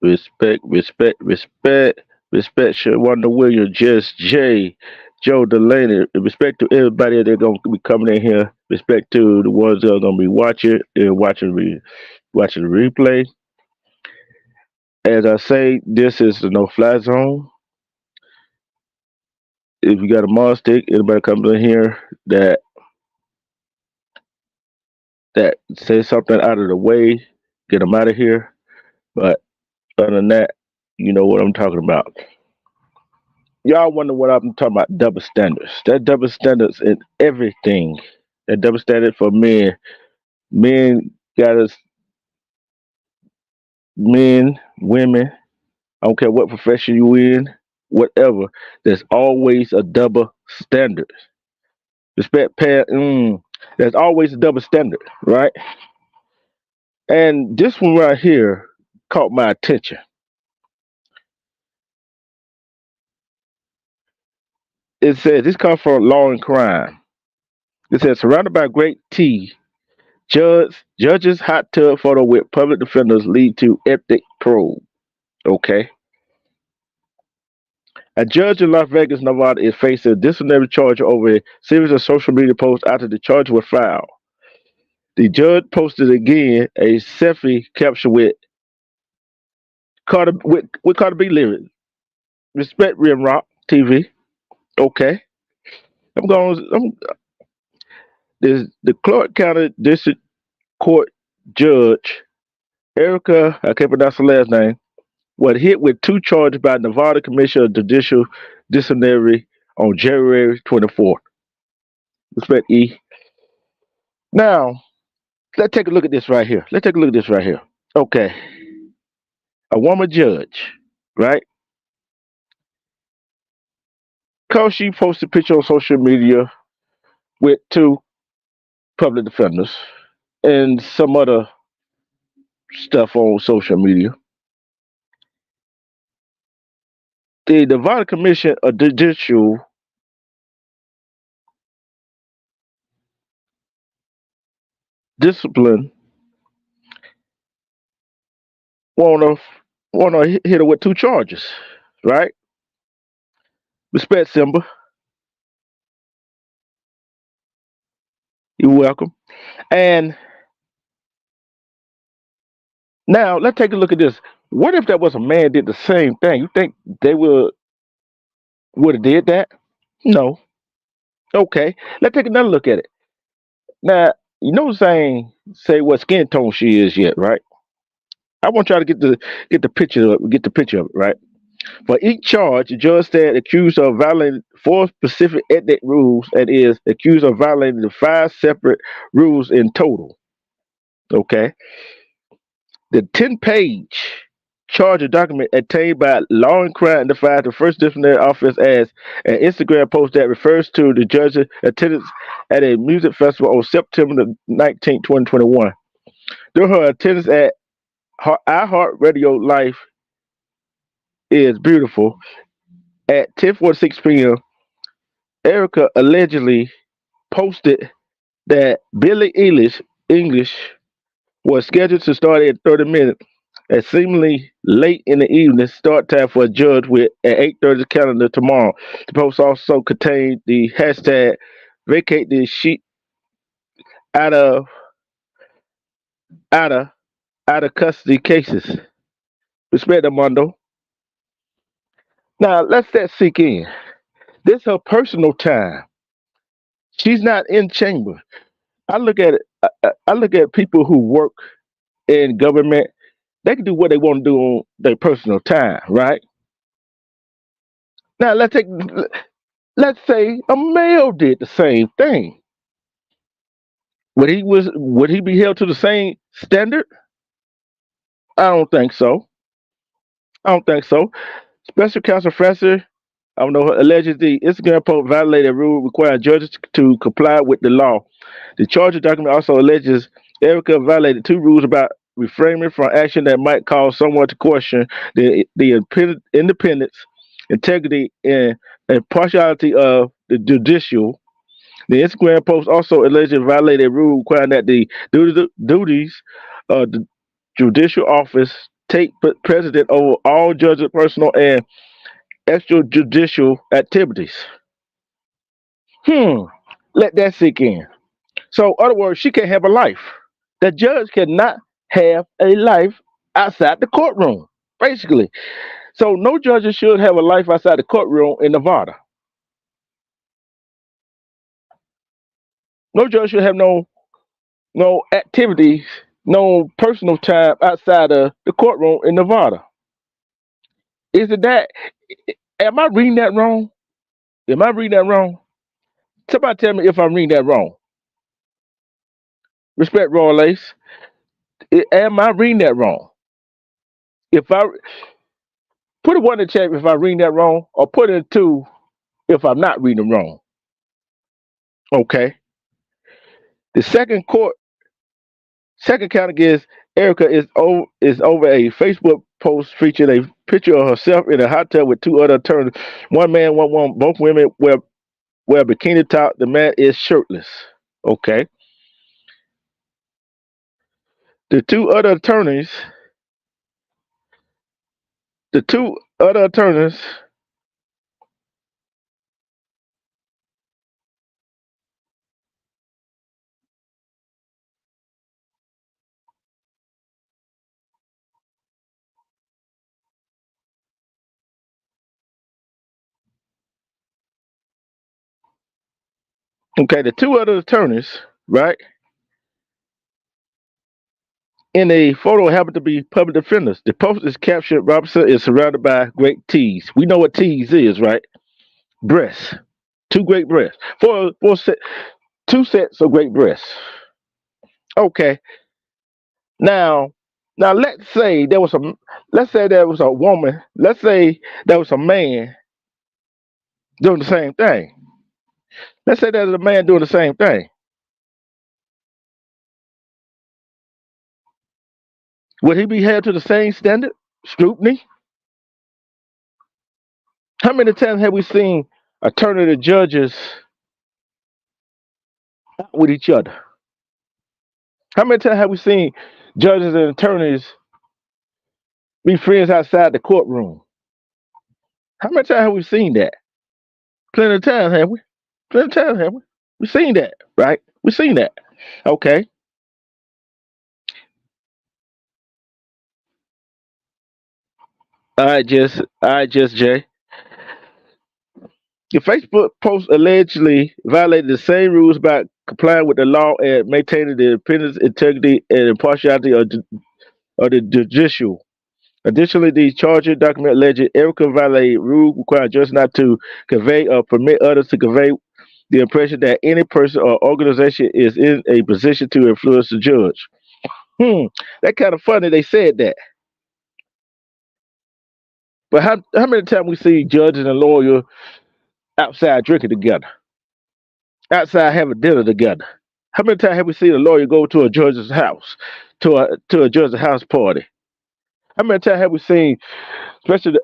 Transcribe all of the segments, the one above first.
Respect, respect, respect, respect. Wonder Williams, Just J, Joe Delaney. Respect to everybody that's gonna be coming in here. Respect to the ones that are gonna be watching and watching the replay. As I say, this is the no fly zone. If you got a mod stick, anybody comes in here that says something out of the way, get them out of here. But other than that, you know what I'm talking about. Y'all wonder what I'm talking about? Double standards. That double standards in everything. That double standard for men. Men got us. Men, women. I don't care what profession you in, whatever. There's always a double standard. Respect, there's always a double standard, right? And this one right here caught my attention. It says this comes from Law and Crime. It says surrounded by great tea, judges hot tub photo with public defenders lead to epic probe. Okay. A judge in Las Vegas, Nevada is facing a disciplinary charge over a series of social media posts after the charge was filed. The judge posted again a selfie caption with Carter B lyrics. Respect Rim Rock TV. Okay. I'm going the Clark County District Court Judge Erica, I can't pronounce her last name, was hit with two charges by Nevada Commission of Judicial Disciplinary on January 24th. Respect E. Now, let's take a look at this right here. Let's take a look at this right here. Okay. A woman judge, right? Because she posted a picture on social media with two public defenders and some other stuff on social media. The Nevada Commission of Judicial Discipline wanna wanna hit her with two charges, right? Respect, Simba. You're welcome. And now let's take a look at this. What if that was a man did the same thing? You think they would have did that? No. Okay. Let's take another look at it. Now, you know saying say what skin tone she is yet, right? I want y'all to get the picture of it, right? For each charge, the judge said accused of violating four specific ethnic rules and is accused of violating the five separate rules in total. Okay. The 10-page charge document obtained by Law and Crime identified the first disciplinary offense as an Instagram post that refers to the judge's attendance at a music festival on September 19th, 2021. During her attendance at iHeartRadio Life is Beautiful at 10:46 p.m., Erica allegedly posted that Billie English was scheduled to start at 30 minutes at seemingly late in the evening start time for a judge with at 8:30 calendar tomorrow. The post also contained the hashtag vacate the sheet out of out of out of custody cases. Respect Armando. Now let's that sink in. This her personal time. She's not in chamber. I look at it. I look at people who work in government. They can do what they want to do on their personal time, right? Now let's say a male did the same thing. Would he be held to the same standard? I don't think so. I don't think so. Special Counsel Francis, I don't know, allegedly Instagram post violated a rule requiring judges to comply with the law. The charging document also alleges Erica violated two rules about refraining from action that might cause someone to question the independence, integrity, and impartiality of the judicial. The Instagram post also allegedly violated a rule requiring that the duties of the judicial office take precedent over all judges' personal and extrajudicial activities. Hmm. Let that sink in. So, in other words, she can't have a life. The judge cannot have a life outside the courtroom, basically. So, no judges should have a life outside the courtroom in Nevada. No judge should have no activities, no personal time outside of the courtroom in Nevada. Is it that? Am I reading that wrong? Am I reading that wrong? Somebody tell me if I'm reading that wrong. Respect Royal Lace. Am I reading that wrong? If I put a one in the chat if I'm reading that wrong, or put it two if I'm not reading wrong. Okay. The second count against Erica is over a Facebook post featuring a picture of herself in a hot tub with two other attorneys. One man, one woman, both women wear bikini top. The man is shirtless. Okay. The two other attorneys, the two other attorneys, okay, the two other attorneys, right? In a photo happened to be public defenders. The post is captured. Robinson is surrounded by great tees. We know what tees is, right? Breasts. Two great breasts. Two sets of great breasts. Okay. Now, now let's say there was a woman. Let's say there was a man doing the same thing. Let's say there's a man doing the same thing. Would he be held to the same standard scrutiny? How many times have we seen attorney and judges with each other? How many times have we seen judges and attorneys be friends outside the courtroom? How many times have we seen that? Plenty of times, have we? Plenty of times, have we? We've seen that, right? We've seen that. Okay. All right, just Jay. The Facebook post allegedly violated the same rules about complying with the law and maintaining the independence, integrity, and impartiality of the judicial. Additionally, the charging document alleged Erica violated rule requiring judges not to convey or permit others to convey the impression that any person or organization is in a position to influence the judge. That kind of funny they said that. But how many times we see judges and lawyers outside drinking together, outside having dinner together? How many times have we seen a lawyer go to a judge's house, to a judge's house party? How many times have we seen, especially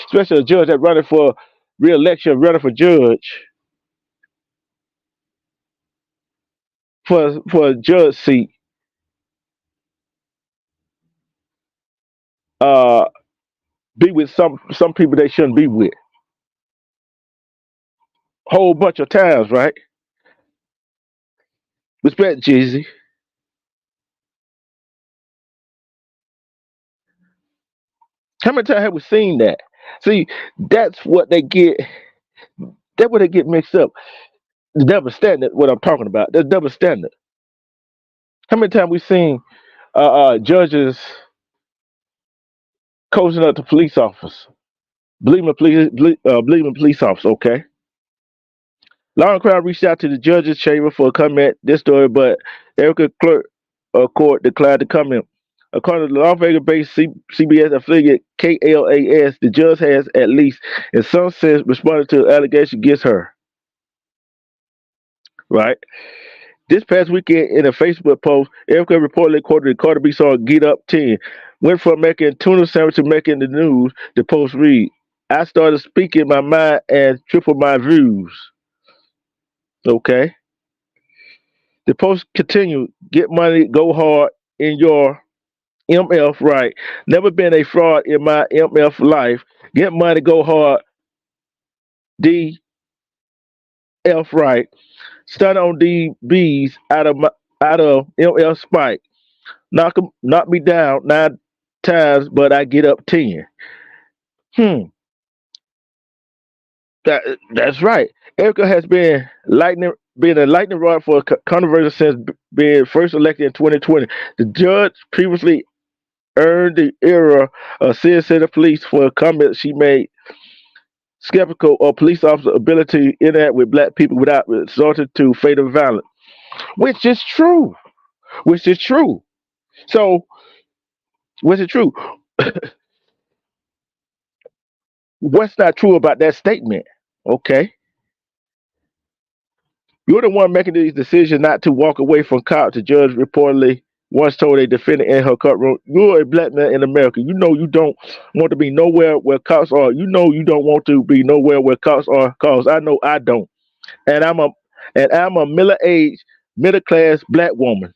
especially a judge that running for re-election, running for judge for a judge seat, uh, be with some people they shouldn't be with? Whole bunch of times, right? Respect Jeezy. How many times have we seen that? See, that's what they get. That's what they get mixed up. The double standard. What I'm talking about. That's double standard. How many times we seen judges coaching up to police officers, believing police officers? Okay. Law and Crown reached out to the judge's chamber for a comment this story, but Erica Clerk court declined to comment. According to the Las Vegas-based CBS affiliate KLAS, the judge has, at least in some sense, responded to the allegation against her. Right. This past weekend, in a Facebook post, Erica reportedly quoted the Cardi B song "Get Up 10." Went from making tuna sandwich to making the news. The post read, "I started speaking my mind and triple my views." Okay. The post continued, "Get money, go hard in your MF right. Never been a fraud in my MF life. Get money, go hard, DF right. Stun on DBs out of MF spike. Knock me down 9 times, but I get up 10." Hmm. That's right. Erica has been a lightning rod for controversy since being first elected in 2020. The judge previously earned the era of citizen police for comments she made skeptical of police officers' ability to interact with black people without resorting to fatal violence, which is true. Which is true. So, which is true. What's not true about that statement? Okay. You're the one making these decisions not to walk away from cops. The judge reportedly once told a defendant in her courtroom, "You're a black man in America. You know you don't want to be nowhere where cops are. You know you don't want to be nowhere where cops are, cause I know I don't. And I'm a middle-aged, middle-class black woman.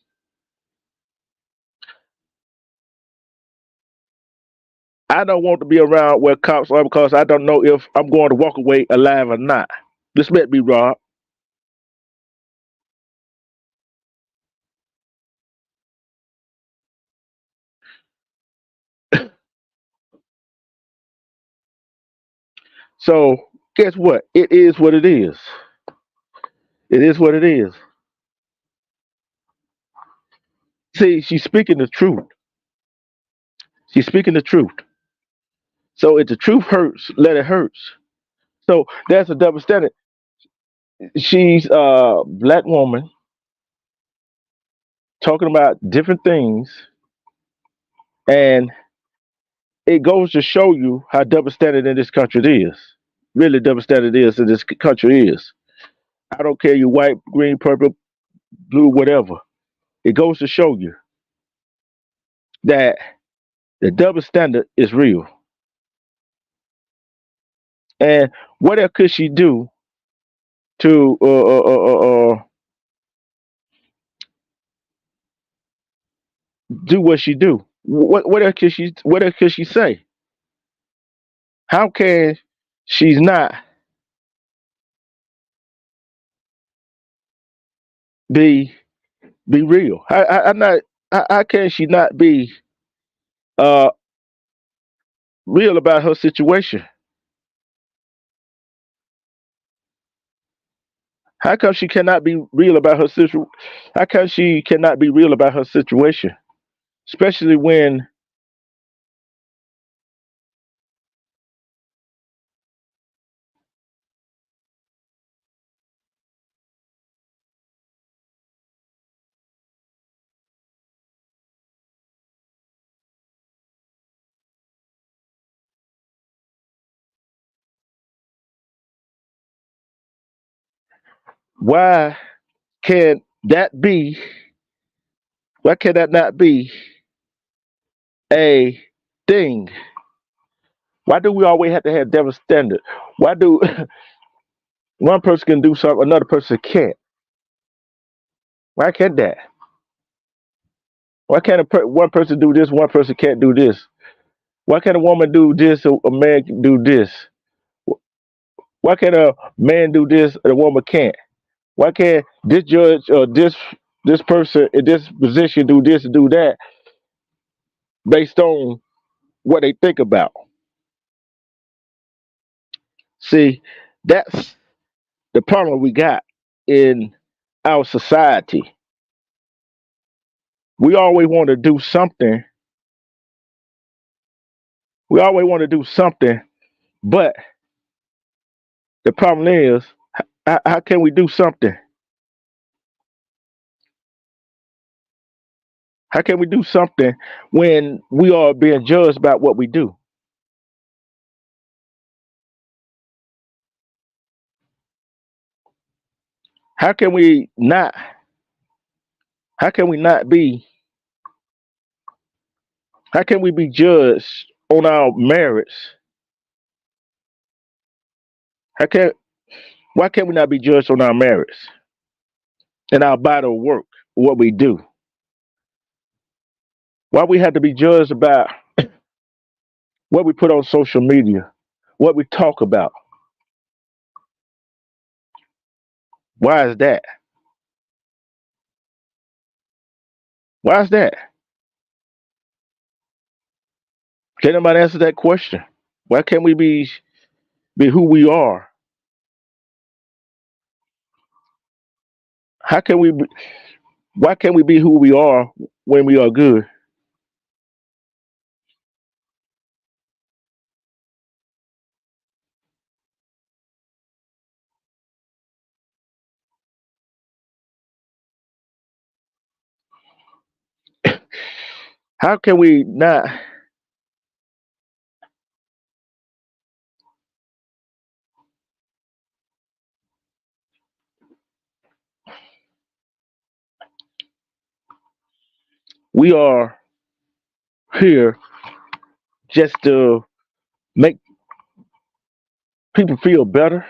I don't want to be around where cops are because I don't know if I'm going to walk away alive or not. Respect me, Rob." So guess what? It is what it is. It is what it is. See, she's speaking the truth. She's speaking the truth. So if the truth hurts, let it hurt. So that's a double standard. She's a black woman talking about different things, and it goes to show you how double standard in this country it is. Really double standard it is in this country is. I don't care you white, green, purple, blue, whatever. It goes to show you that the double standard is real. And what else could she do to do what she do? What else could she say? How can she's not be be real? I'm not. How can she not be uh real about her situation? How come she cannot be real about her situation? How come she cannot be real about her situation? Especially when why can that be? Why can that not be a thing? Why do we always have to have double standard? Why do one person can do something another person can't? Why can't that? Why can't one person do this, one person can't do this? Why can't a woman do this, a man can do this? Why can't a man do this, and a woman can't? Why can't this judge or this person in this position do this and do that based on what they think about? See, that's the problem we got in our society. We always want to do something. We always want to do something, but the problem is How can we do something? How can we do something when we are being judged about what we do? How can we not? How can we not be? How can we be judged on our merits? How can? Why can't we not be judged on our merits and our body of work, what we do? Why we have to be judged about what we put on social media, what we talk about? Why is that? Why is that? Can anybody answer that question? Why can't we be who we are? How can we? Why can't we be who we are when we are good? How can we not? We are here just to make people feel better.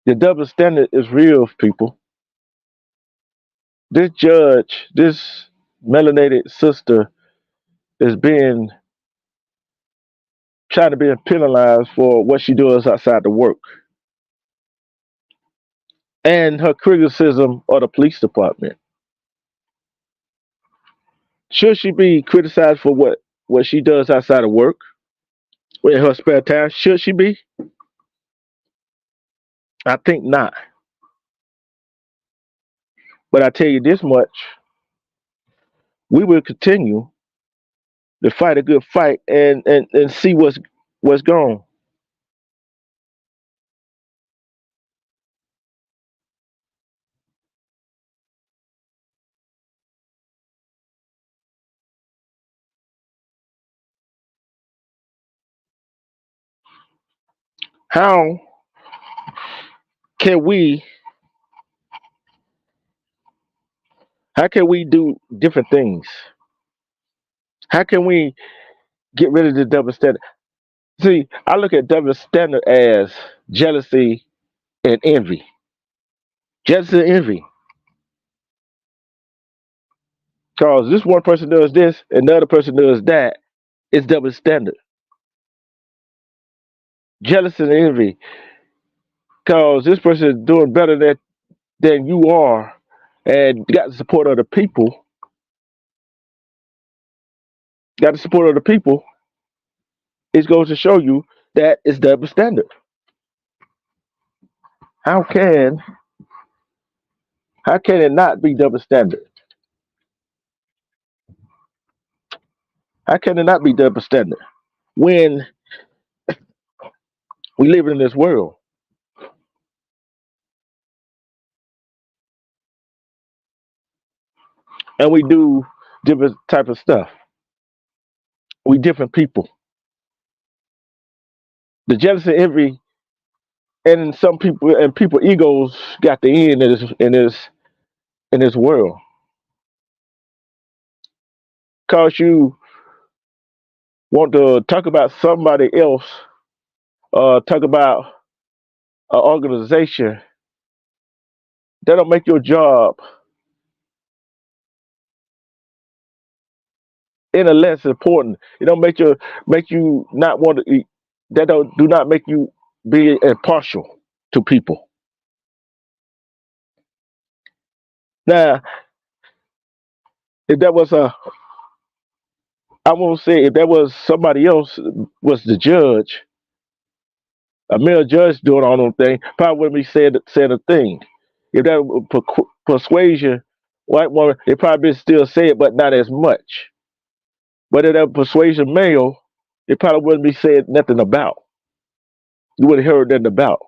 The double standard is real, people. This judge, this melanated sister, is being trying to be penalized for what she does outside the work and her criticism of the police department. Should she be criticized for what she does outside of work in her spare time? Should she be? I think not. But I tell you this much: we will continue to fight a good fight and see what's going. How can we? How can we do different things? How can we get rid of the double standard? See, I look at double standard as jealousy and envy. Jealousy and envy. Because this one person does this and the other person does that. It's double standard. Jealousy and envy. Because this person is doing better than you are and got the support of the people. Got the support of the people. It goes to show you that it's double standard. How can how can it not be double standard? How can it not be double standard when we live in this world and we do different type of stuff? We different people. The jealousy, envy, and some people and people egos got the end in this world. Cause you want to talk about somebody else, talk about an organization, that'll make your job any less important. It don't make you not want to eat. That don't do not make you be impartial to people. Now, if that was I won't say if that was somebody else was the judge, a male judge doing all them things, probably wouldn't be said a thing. If that was persuasion, white woman, they probably still say it, but not as much. But if that persuasion male, it probably wouldn't be said nothing about. You wouldn't heard nothing about.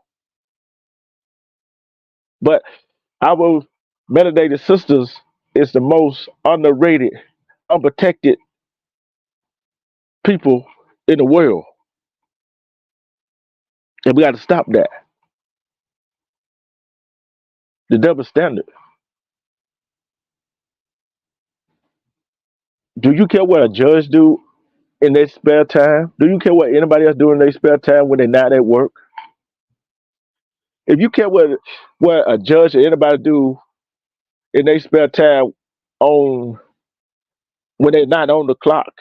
But our melanated sisters is the most underrated, unprotected people in the world, and we got to stop that. The double standard. Do you care what a judge do in their spare time? Do you care what anybody else do in their spare time when they're not at work? If you care what a judge or anybody do in their spare time on when they're not on the clock,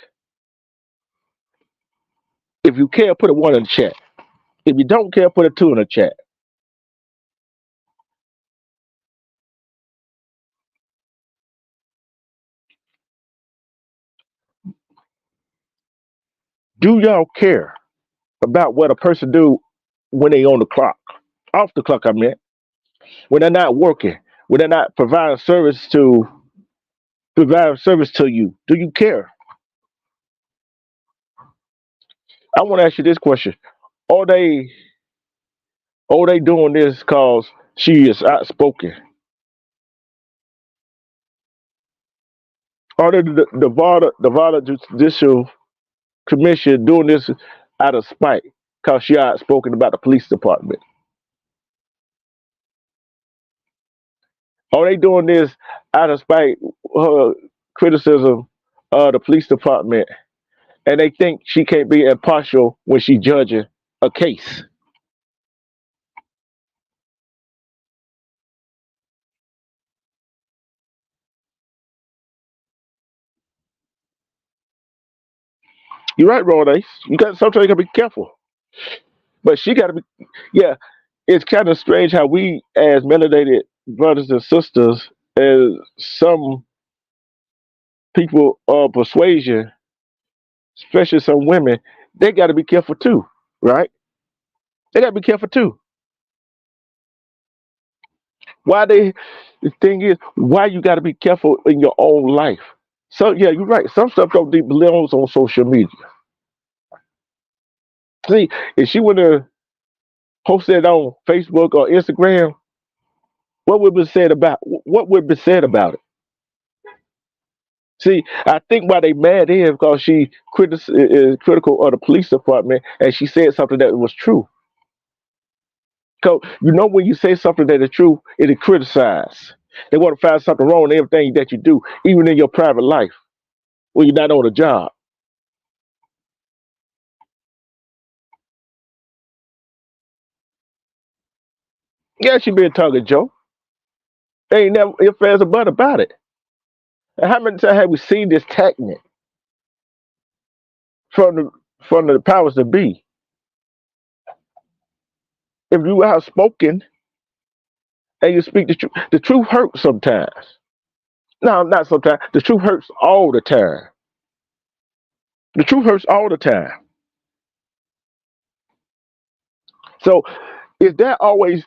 if you care, put a one in the chat. If you don't care, put a two in the chat. Do y'all care about what a person do when they on the clock? Off the clock, I meant. When they're not working, when they're not providing service to you. Do you care? I want to ask you this question: Are they doing this because she is outspoken? Are the Judicial Commission doing this out of spite because she outspoken about the police department? Are they doing this out of spite her criticism of the police department, and they think she can't be impartial when she judging a case? You're right, Ron Ace. You got sometimes you gotta be careful, but she got to be. Yeah, it's kind of strange how we, as melanated brothers and sisters, as some people of persuasion, especially some women, they got to be careful too, right? They got to be careful too. Why they? The thing is, why you got to be careful in your own life. So yeah, you're right. Some stuff don't belongs on social media. See, if she would have posted it on Facebook or Instagram, what would be said about it? See, I think why they mad is because she is critical of the police department and she said something that was true. Because you know when you say something that is true, it is criticized. They want to find something wrong in everything that you do, even in your private life when you're not on a job. Yeah, she been talking Joe. They ain't never if there's a but about it. And how many times have we seen this technique from the powers that be? If you outspoken and you speak the truth hurts sometimes. No, not sometimes. The truth hurts all the time. The truth hurts all the time. So is that always?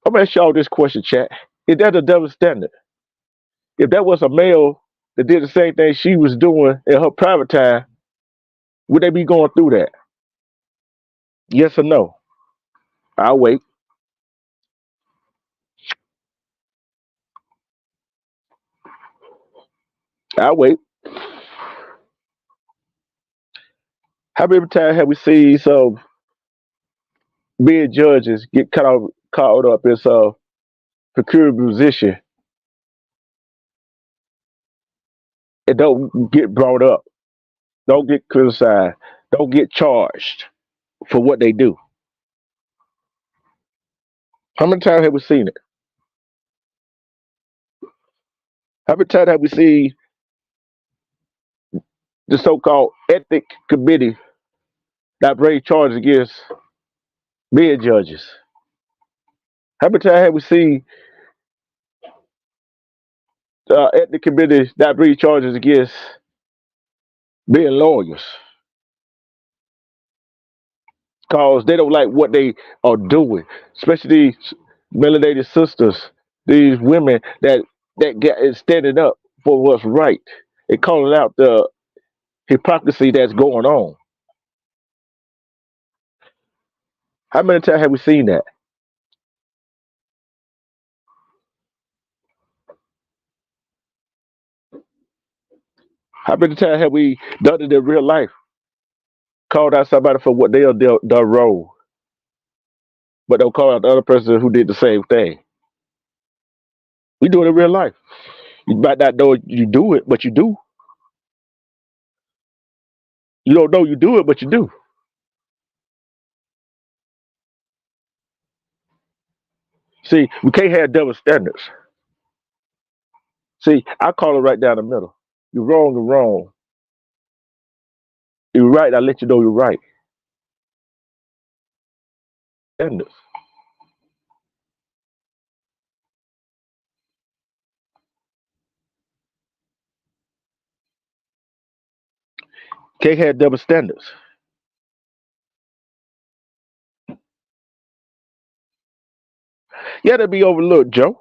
I'm gonna ask y'all this question, chat. Is that a double standard? If that was a male that did the same thing she was doing in her private time, would they be going through that? Yes or no? I'll wait. I'll wait. How many times have we seen some being judges get caught up in some peculiar position and don't get brought up, don't get criticized, don't get charged for what they do? How many times have we seen it? How many times have we seen the so-called ethic committee that bring charges against being judges? How many times have we seen ethic committee that bring charges against being lawyers? Because they don't like what they are doing, especially these melanated sisters, these women that get is standing up for what's right and calling out the hypocrisy that's going on. How many times have we seen that? How many times have we done it in real life? Called out somebody for what they are done wrong, but don't call out the other person who did the same thing. We do it in real life. You might not know you do it, but you do. You don't know you do it, but you do. See, we can't have double standards. See, I call it right down the middle. You're wrong, you're wrong. You're right, I let you know you're right. Standards. Can't have double standards. Yeah, that be overlooked, Joe.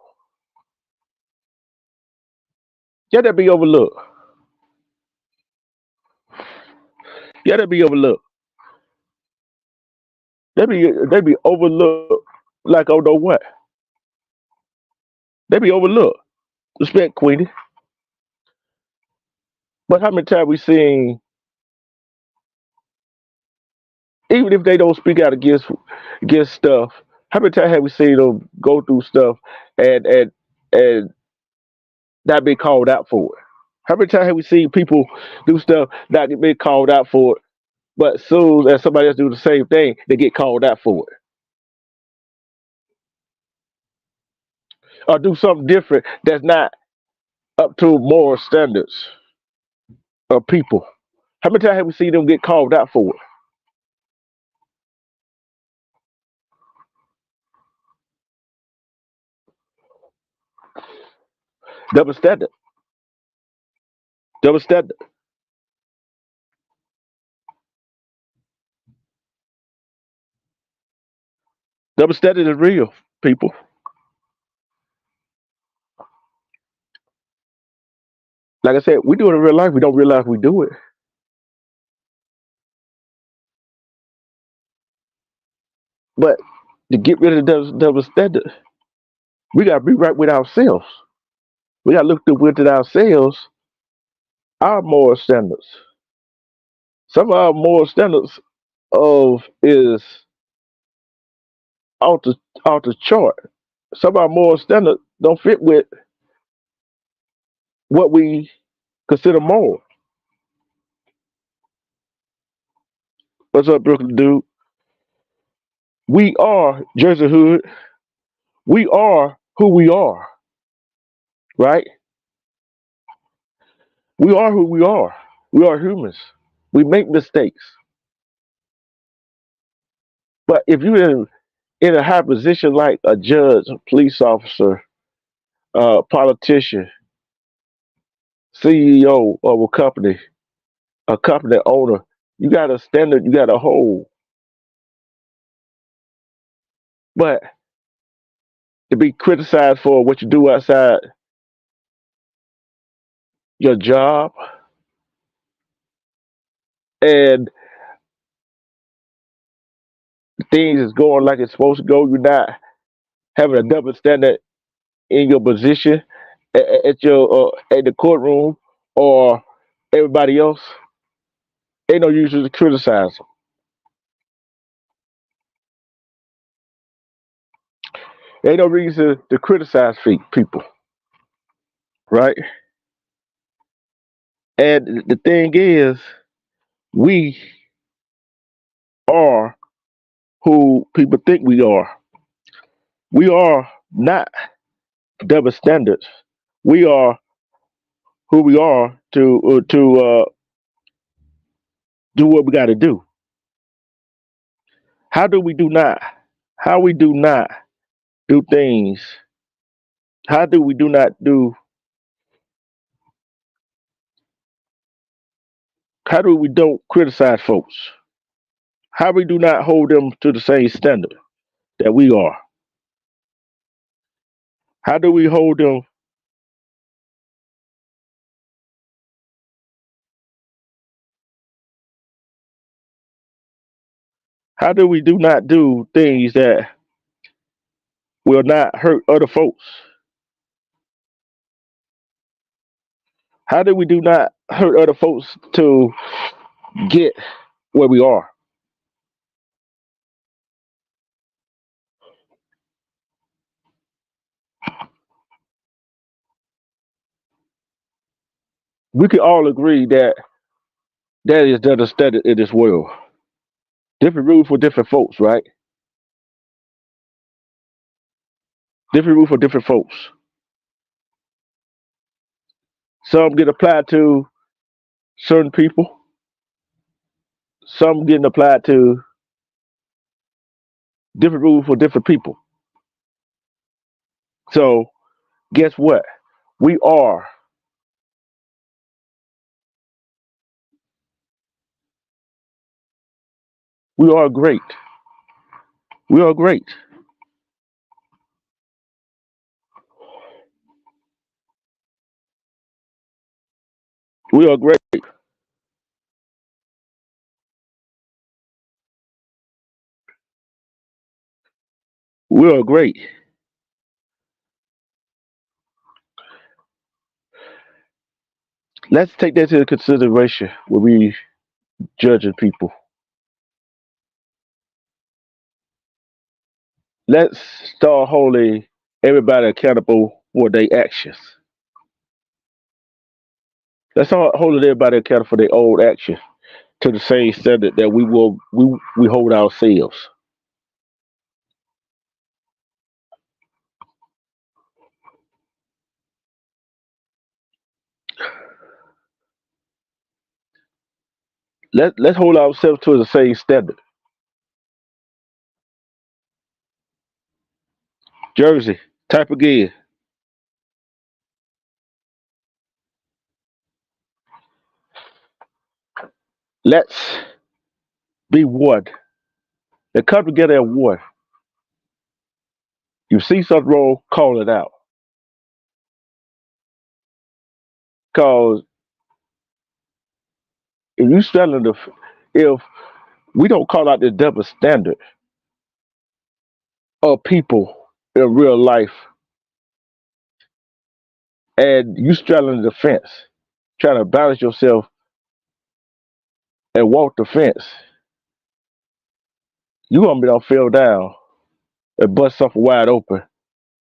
Yeah, that be overlooked. Yeah, that be overlooked. They be overlooked like oh no what. They be overlooked. Respect, Queenie. But how many times we seen, even if they don't speak out against stuff, how many times have we seen them go through stuff and not be called out for it? How many times have we seen people do stuff not get being called out for it, but as soon as somebody else do the same thing, they get called out for it, or do something different that's not up to moral standards of people? How many times have we seen them get called out for it? Double standard, double standard, double standard is real, people. Like I said, we do it in real life. We don't realize we do it. But to get rid of the double standard, we got to be right with ourselves. We got to look within ourselves, our moral standards. Some of our moral standards of is off the off the chart. Some of our moral standards don't fit with what we consider moral. What's up, Brooklyn dude? We are Jersey Hood. We are who we are, right? We are who we are. We are humans. We make mistakes. But if you're in a high position like a judge, a police officer, a politician, CEO of a company owner, you got a standard you got to hold. But to be criticized for what you do outside your job and things is going like it's supposed to go, you're not having a double standard in your position at your at the courtroom or everybody else. Ain't no use to criticize them. Ain't no reason to criticize people, right? And the thing is, we are who people think we are. We are not double standards. We are who we are to do what we got to do. How do we do not? How we do not do things? How do we do not do? How do we don't criticize folks? How we do not hold them to the same standard that we are? How do we hold them? How do we do not do things that will not hurt other folks? How do we do not hurt other folks to get where we are? We can all agree that that is the understanding in this world. Different rules for different folks, right? Different rules for different folks. Some get applied to certain people. Some getting applied to different rules for different people. So guess what? We are. We are great. We are great. We are great. We are great. Let's take that into consideration when we judging people. Let's start holding everybody accountable for their actions. Let's start holding everybody accountable for their own actions to the same standard that we hold ourselves. Let's hold ourselves to the same standard. Jersey, type again. Let's be one. Let's come together as one. You see something wrong, call it out. Cause if you selling the if we don't call out the double standard of people in real life, and you straddling the fence, trying to balance yourself and walk the fence, you gonna be gonna fell down and bust something wide open,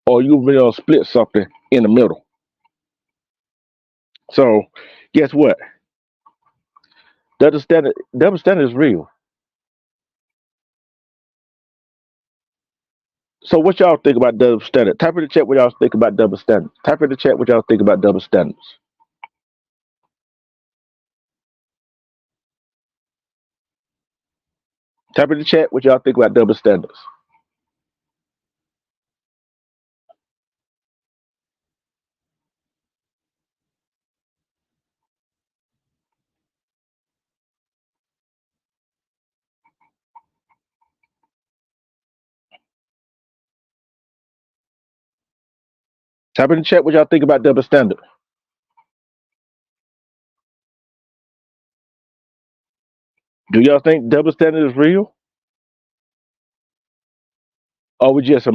or you be gonna split something in the middle. So, guess what? Double standard is real. So, what y'all think about double standard? Type in the chat what y'all think about double standard. Type in the chat what y'all think about double standards. Type in the chat what y'all think about double standards. Type in the chat what y'all think about double standard. Do y'all think double standard is real, or we just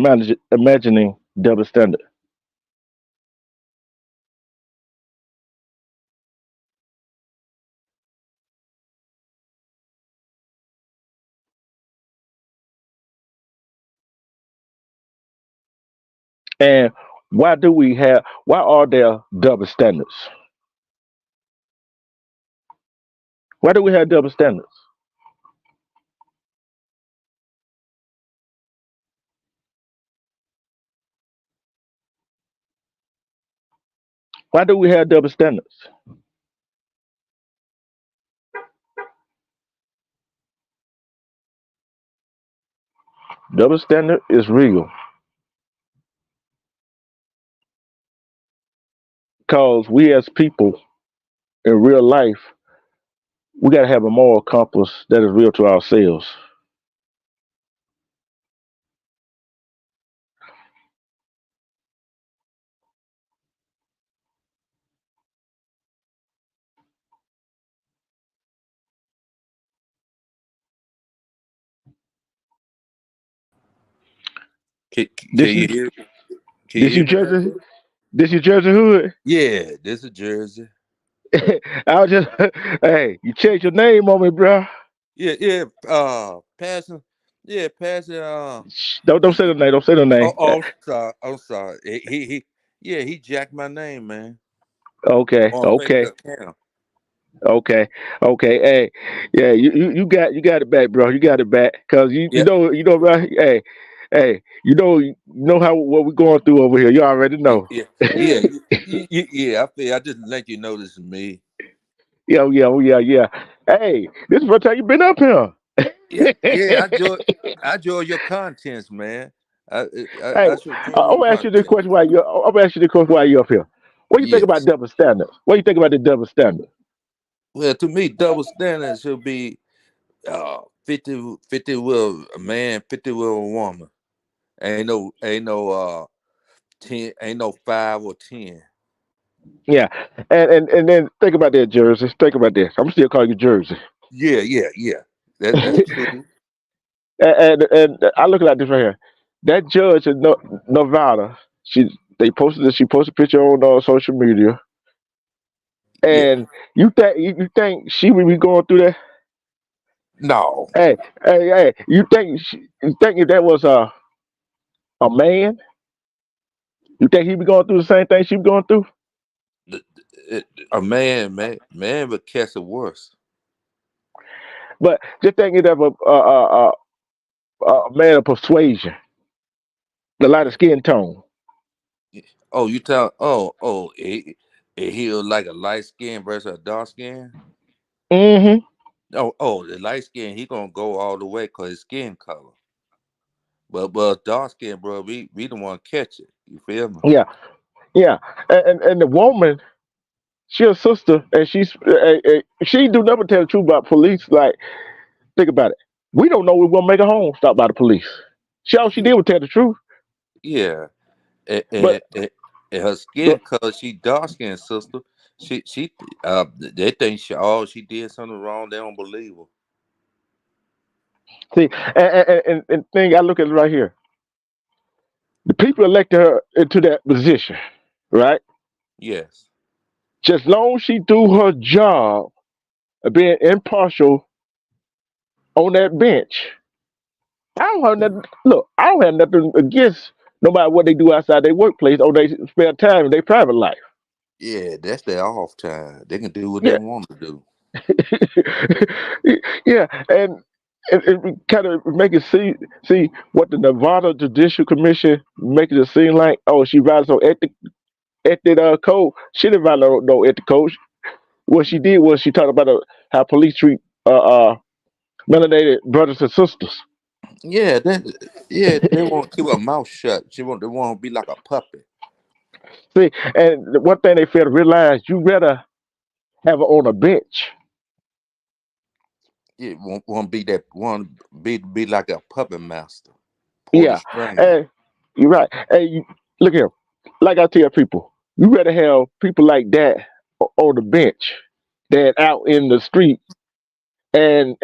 imagining double standard? And why do we have? Why are there double standards? Why do we have double standards? Why do we have double standards? Double standard is real because we as people in real life, we got to have a moral compass that is real to ourselves. Can This you you, hear? Can you this hear you me? Jersey, this you Jersey hood. Yeah, this is Jersey. I was just, hey, you changed your name on me, bro. Yeah, yeah. Passing. Yeah, passing. Don't say the name. Don't say the name. Oh, I'm sorry. I'm sorry. Yeah, he jacked my name, man, Okay, on fake okay, account. okay, okay. Hey, yeah, you got it back, bro. You got it back, cause Yeah, you know, right? Hey, hey, you know how what we're going through over here. You already yeah, know. yeah, yeah. Yeah. I feel. I just let you know this is me. Yeah, oh, yeah, oh, yeah, yeah. Hey, this is the first time you been up here. Yeah, yeah. I enjoy your contents, man. I Hey, I should enjoy I'm your gonna ask you this content. question while you. I'm gonna ask you this question while you're up here. What do you think about Yes. double standards? What do you think about the double standard? Well, to me, double standard should be 50 with a man, 50 with a woman. Ain't no 10, ain't no 5 or 10. Yeah, and then think about that, Jersey. Think about this. I'm still calling you Jersey. Yeah, yeah, yeah. That's true. And I look at this right here. That judge in Nevada, she posted a picture on social media, Yeah. and you think she would be going through that? No. Hey, you think if that was a man, you think he'd be going through the same thing she be going through? A man would catch it worse. But just think if that was a man of persuasion, the lighter skin tone. Oh, you tell. Oh, he was like a light skin versus a dark skin. Hmm. Oh, the light skin, he gonna go all the way cause his skin color. But dark skin, bro, we don't want to catch it. You feel me? Yeah, yeah. And the woman, she a sister, and she do never tell the truth about police. Like, think about it. We don't know we're gonna make her home stopped by the police. All she did was tell the truth. Yeah, and, But and, and and her skin color, she dark skinned sister. She they think she did something wrong. They don't believe her. see, and thing I look at it right here. The people elected her into that position, right? Yes. Just long as she do her job of being impartial on that bench. I don't have nothing. Look, I don't have nothing against no matter what they do outside their workplace or they spare time in their private life. Yeah, that's their off time. They can do what they Yeah, want to do. yeah, and kind of make it see what the Nevada Judicial Commission making it seem like. Oh, she violated so ethic code. She didn't violate no ethic code. What she did was she talked about how police treat melanated brothers and sisters. Yeah, they want to keep her mouth shut. They want to be like a puppet. See, and the one thing they fail to realize, you rather have her on a bench. It won't be that want be like a puppet master. Pull the Yeah, string. and you're right. And look here, like I tell people, you rather have people like that on the bench than out in the street and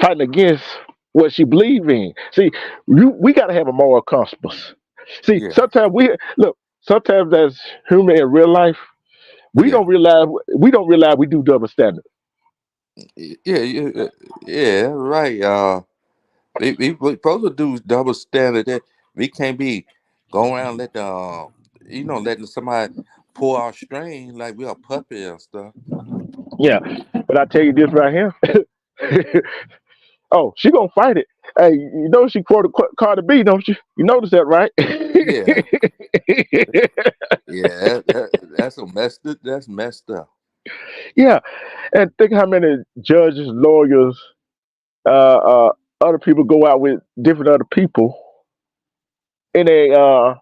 fighting against what she believe in. See, we got to have a moral compass. See, Yeah, sometimes we look. Sometimes as human in real life, yeah, we don't realize we do double standard. yeah. Right. We supposed to do double standard. That we can't be going around let the letting somebody pull our string like we a puppet and stuff. Yeah, but I tell you this right here. Oh, she gonna fight it. Hey, you know she quoted Cardi B, don't you? You notice that, right? Yeah, yeah. That's messed up. Yeah, and think how many judges, lawyers, other people go out with different other people in a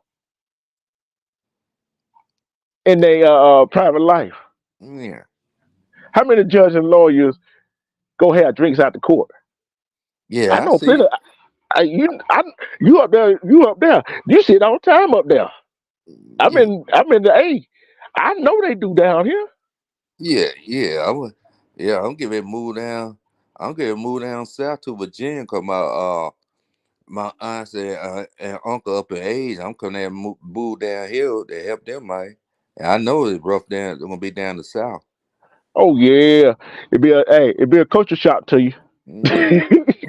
private life. Yeah, How many judges and lawyers go have drinks out the court? I yeah. I know see. plenty. You up there? You up there? You sit all the time up there. Yeah, I'm in the A. I know they do down here. yeah. I'm getting ready to move down. I'm getting ready to move down south to Virginia because my aunts and uncle up in age. I'm coming there and move down here to help them, man. And I know it's rough down. It's gonna be down the south. Oh yeah, it'd be a culture shock to you. Yeah.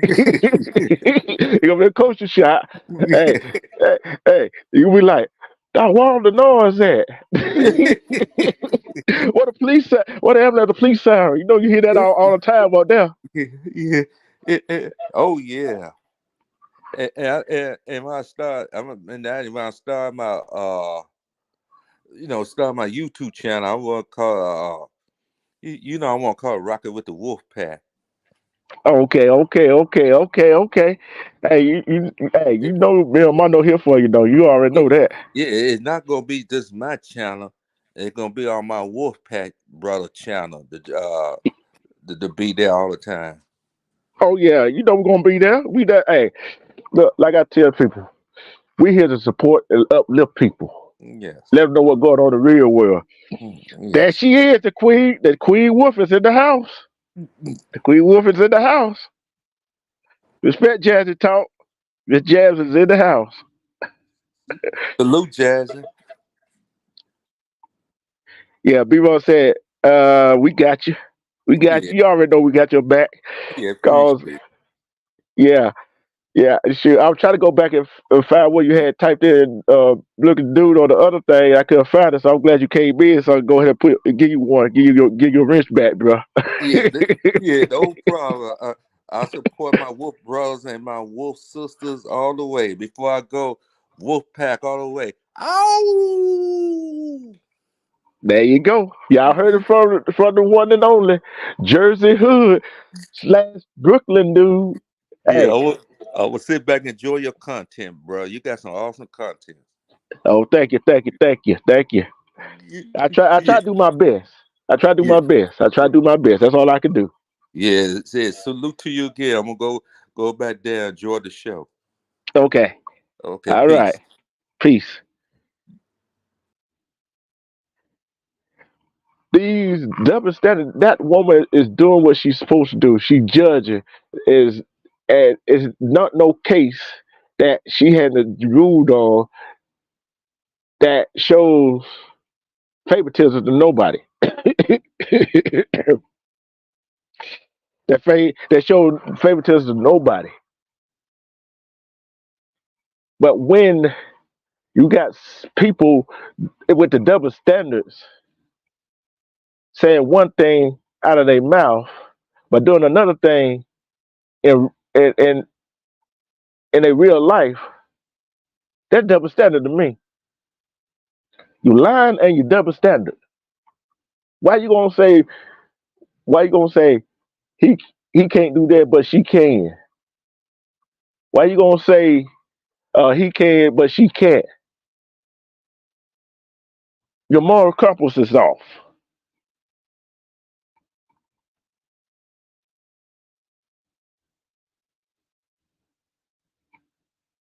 It's gonna be a culture shock. Hey, hey, hey, you be like, "Dog, where all the noise at? What the police? What happened at the police siren? You know, you hear that all the time out there. Yeah. Oh yeah. And when I start, when I start my start my YouTube channel, I want to call I want to call it Rocket with the Wolf Pack. Okay, okay, okay, okay, okay. Hey, you know, Bill Mondo here for you though. You already Yeah, know that. yeah, it's not gonna be just my channel. It's gonna be on my Wolfpack brother channel to be there all the time. Oh yeah, you know we're gonna be there. We there. Hey, look, like I tell people, we here to support and uplift people. Yes, Let them know what's going on in the real world. There yes. she is, the queen. The Queen Wolf is in the house. The Queen Wolf is in the house. Respect Jazzy talk. Miss Jazz is in the house. Salute, Jazzy. Yeah, B-Roll said, we got you. We got Yeah, you. You already know we got your back. yeah. Cause Appreciate it. yeah, yeah, sure. I was trying to go back and find what you had typed in, looking dude on the other thing. I couldn't find it, so I'm glad you came in. So I can go ahead and give you one, give your wrench back, bro. Yeah, yeah. No problem. I support my Wolf brothers and my Wolf sisters all the way. Before I go, Wolfpack all the way. Ow! There you go. Y'all heard it from the one and only Jersey Hood / Brooklyn dude. Yeah, Hey, I will sit back and enjoy your content, bro. You got some awesome content. oh, thank you, thank you, thank you, thank you. I try Yeah, to do my best. I try to do yeah, my best. I try to do my best. That's all I can do. yeah. It says salute to you again. I'm gonna go back there, enjoy the show. Okay. Okay, All right. peace. Peace. These double standard. That woman is doing what she's supposed to do. She judging is, and it's not no case that she hadn't ruled on that shows favoritism to nobody. That showed favoritism to nobody. But when you got people with the double standards saying one thing out of their mouth, but doing another thing in in in, in a real life, that's double standard to me. You lying and you double standard. Why you gonna say? Why you gonna say he he can't do that, but she can? Why you gonna say he can, but she can't? Your moral compass is off.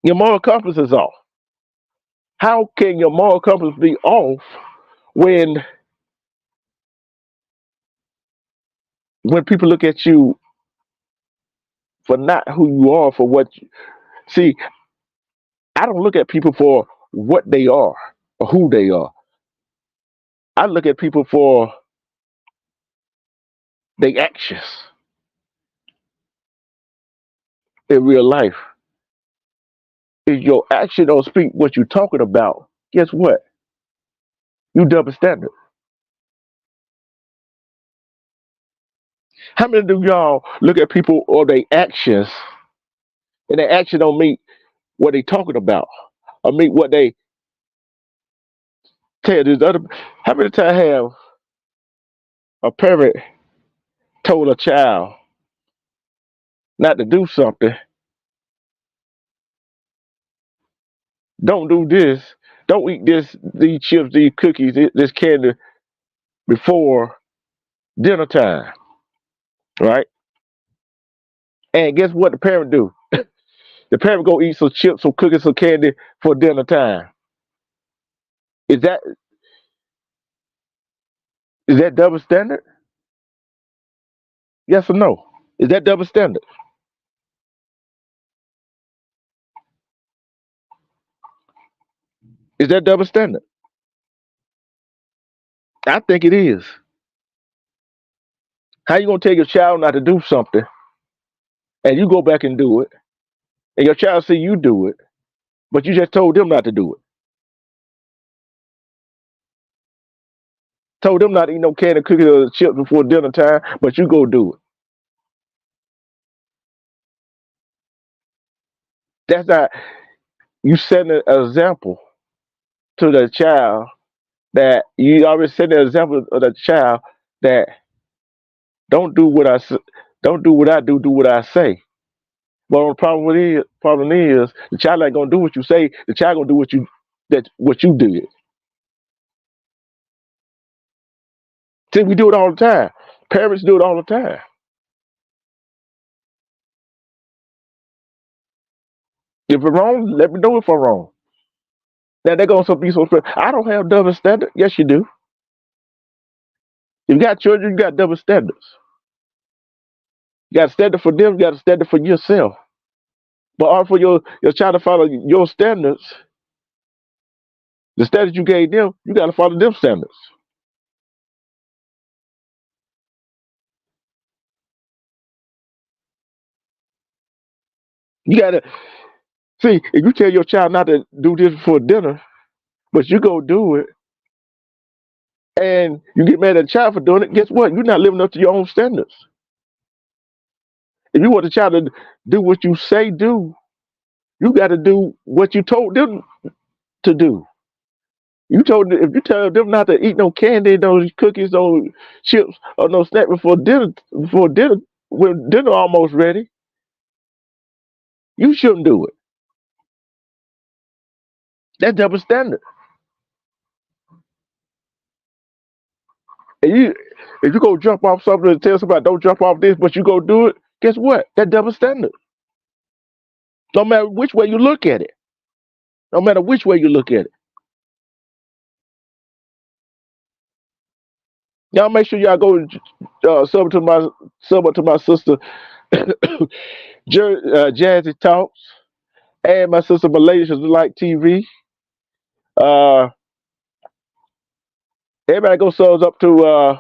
Your moral compass is off. How can your moral compass be off when people look at you for not who you are, for what you see? I don't look at people for what they are or who they are. I look at people for their actions in real life. If your action don't speak what you're talking about, guess what? You double standard. How many of y'all look at people or their actions and their action don't meet what they talking about or meet what they tell this other? How many times have a parent told a child not to do something? Don't do this. Don't eat these chips, these cookies, this candy before dinner time, right? And guess what the parent do? The parent go eat some chips, some cookies, some candy for dinner time. Is that double standard? Yes or no? Is that double standard? Is that double standard? I think it is. How you gonna tell your child not to do something and you go back and do it, and your child see you do it, but you just told them not to do it. Told them not to eat no candy, cookies, or chips before dinner time, but you go do it. That's not you setting an example to the child that you already set an example of the child that don't do what don't do what I do, do what I say. But the problem is the child ain't gonna do what you say. The child gonna do what you did. See, we do it all the time. Parents do it all the time. If I'm wrong, let me know if I'm wrong. Now they're gonna be so strict. I don't have double standard. Yes, you do. If you got children, you got double standards. You got a standard for them, you got a standard for yourself. But all for your child to follow your standards, the standards you gave them, you gotta follow them standards. You gotta see if you tell your child not to do this for dinner, but you go do it and you get mad at the child for doing it, guess what? You're not living up to your own standards. If you want the child to do what you say do, you got to do what you told them to do. You told if you tell them not to eat no candy, no cookies, no chips, or no snack before dinner, when dinner almost ready, you shouldn't do it. That's double standard. And you, if you go jump off something and tell somebody don't jump off this, but you go do it, guess what? That double standard. No matter which way you look at it. No matter which way you look at it. Y'all make sure y'all go sub up to my sister Jazzy Talks and my sister Malaysia like TV. Uh, everybody go subs up to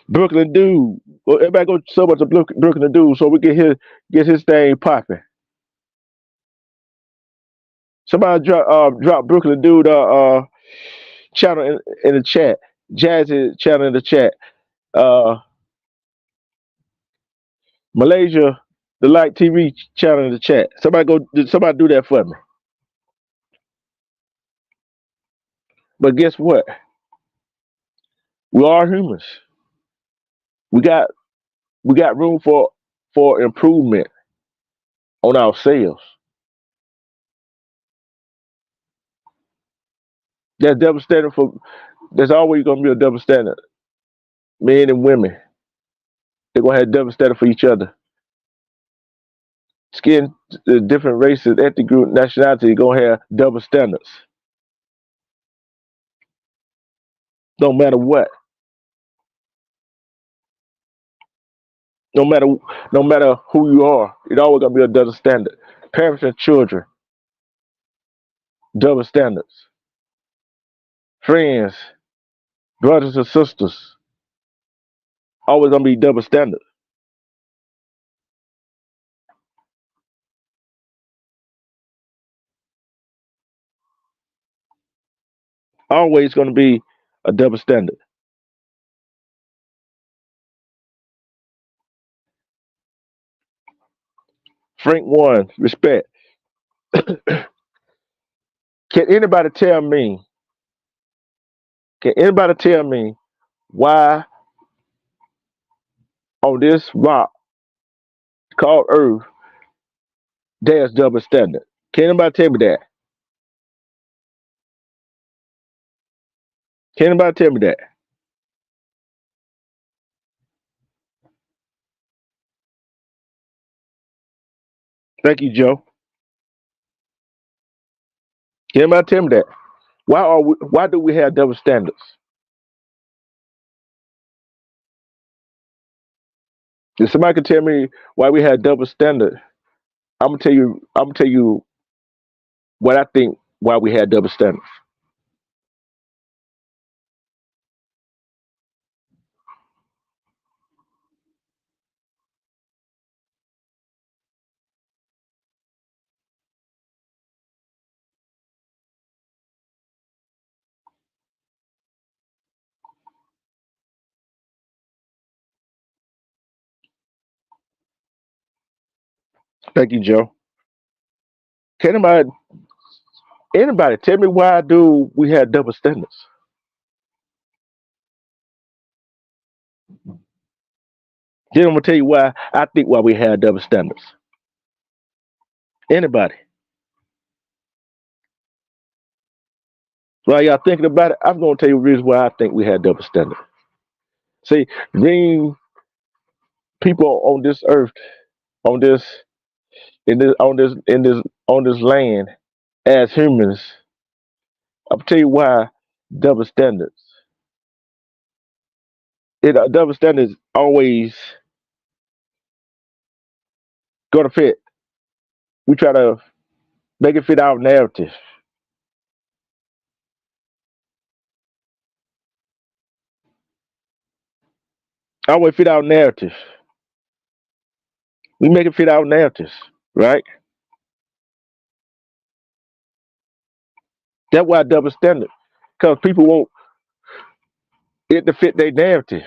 Brooklyn Dude. Well, everybody go sub up to Brooklyn Dude so we can get his thing popping. Somebody drop Brooklyn Dude channel in the chat. Jazzy channel in the chat. Uh, Malaysia the Like TV channel in the chat. Somebody do that for me. But guess what? We are humans. We got we got room for improvement on ourselves. That's double standard for. There's always gonna be a double standard. Men and women, they're gonna have double standard for each other. Skin, different races, ethnic group, nationality, gonna have double standards. No matter what, no matter no matter who you are, it always gonna be a double standard. Parents and children, double standards. Friends, brothers and sisters, always gonna be double standard. Always gonna be a double standard. Frank one, respect. Can anybody tell me? Can anybody tell me why on this rock called Earth there's double standard? Can anybody tell me that? Can anybody tell me that? Thank you, Joe. Can anybody tell me that? Why do we have double standards? If somebody can tell me why we have double standard, I'm gonna tell you what I think why we had double standards. Thank you, Joe. Can anybody tell me why do we have double standards? Then I'm gonna tell you why I think why we have double standards. Anybody? While y'all thinking about it, I'm gonna tell you the reason why I think we have double standards. See, being people on this earth, on this on this land as humans, I'll tell you why double standards. Double standards always gonna fit. We try to make it fit our narrative. Always fit our narrative. We make it fit our narratives, right? That's why double standard, because people want it to fit their narrative.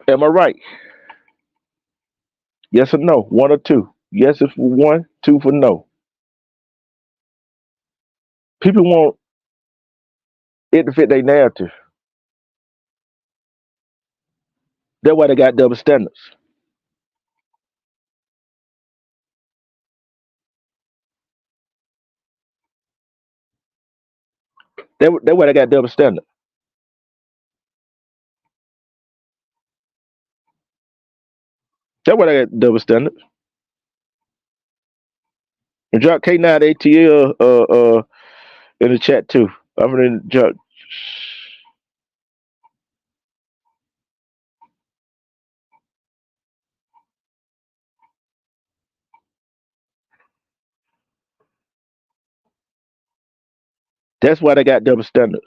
Am I right? Yes or no? One or two? Yes is for one, two for no. People want it to fit their narrative. That's why they got double standards. That's why they got double standard. That's why they got double standard. And drop K9 ATL in the chat too. I'm gonna drop. That's why they got double standards.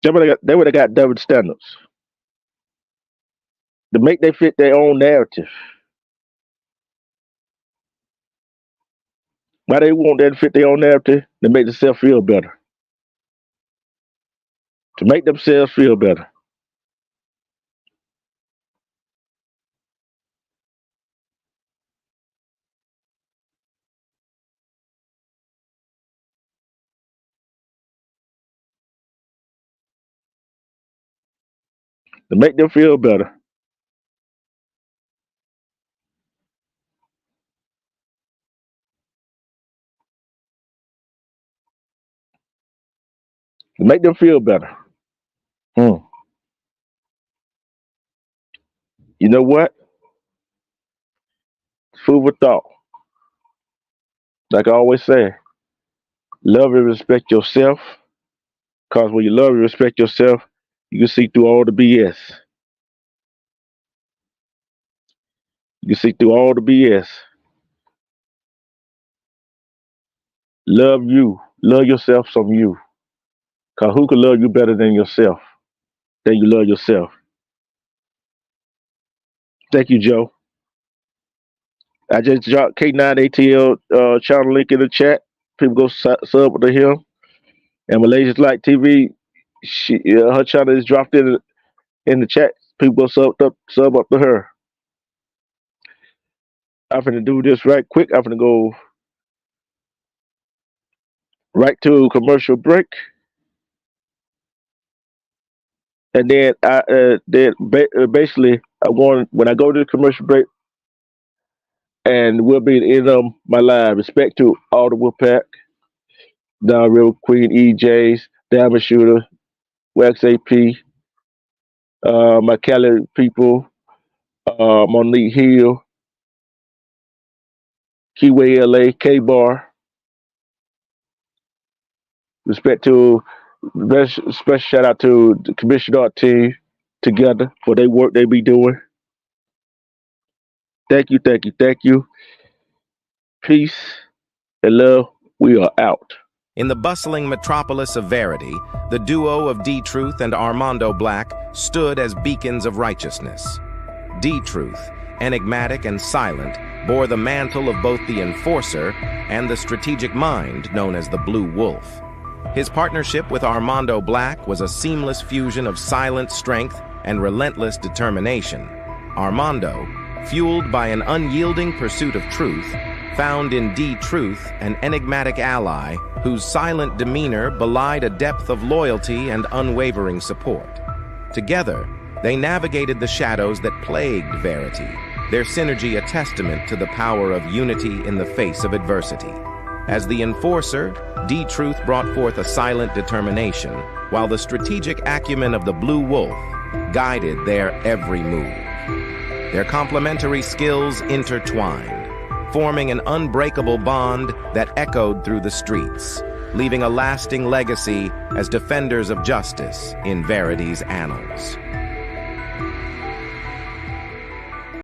That's why they got double standards. To make they fit their own narrative. Why they want that to fit their own narrative? To make themselves feel better. To make themselves feel better. To make them feel better. To make them feel better. Hmm. You know what? Food for thought. Like I always say, love and respect yourself. Cause when you love and respect yourself, you can see through all the BS. You can see through all the BS. Love you. Love yourself some you. Cause who can love you better than yourself? Than you love yourself. Thank you, Joe. I just dropped K9ATL channel link in the chat. People go sub to him. And Malaysia's Light TV, her channel is dropped in the chat. People go sub up to her. I'm gonna do this right quick. I'm gonna go right to commercial break, and then basically I'm going when I go to the commercial break, and we'll be at the end of my live. Respect to all the Wolfpack, Don Real Queen EJs, Diamond Shooter, Wax AP, my Cali people, Monique Hill, Keyway LA, K Bar. Respect to special shout out to the Commissioner Art team together for their work they be doing. Thank you, thank you, thank you. Peace and love. We are out. In the bustling metropolis of Verity, the duo of D-Truth and Armando Black stood as beacons of righteousness. D-Truth, enigmatic and silent, bore the mantle of both the enforcer and the strategic mind known as the Blue Wolf. His partnership with Armando Black was a seamless fusion of silent strength and relentless determination. Armando, fueled by an unyielding pursuit of truth, found in D-Truth an enigmatic ally whose silent demeanor belied a depth of loyalty and unwavering support. Together, they navigated the shadows that plagued Verity, their synergy a testament to the power of unity in the face of adversity. As the enforcer, D-Truth brought forth a silent determination, while the strategic acumen of the Blue Wolf guided their every move. Their complementary skills intertwined, forming an unbreakable bond that echoed through the streets, leaving a lasting legacy as defenders of justice in Verity's annals.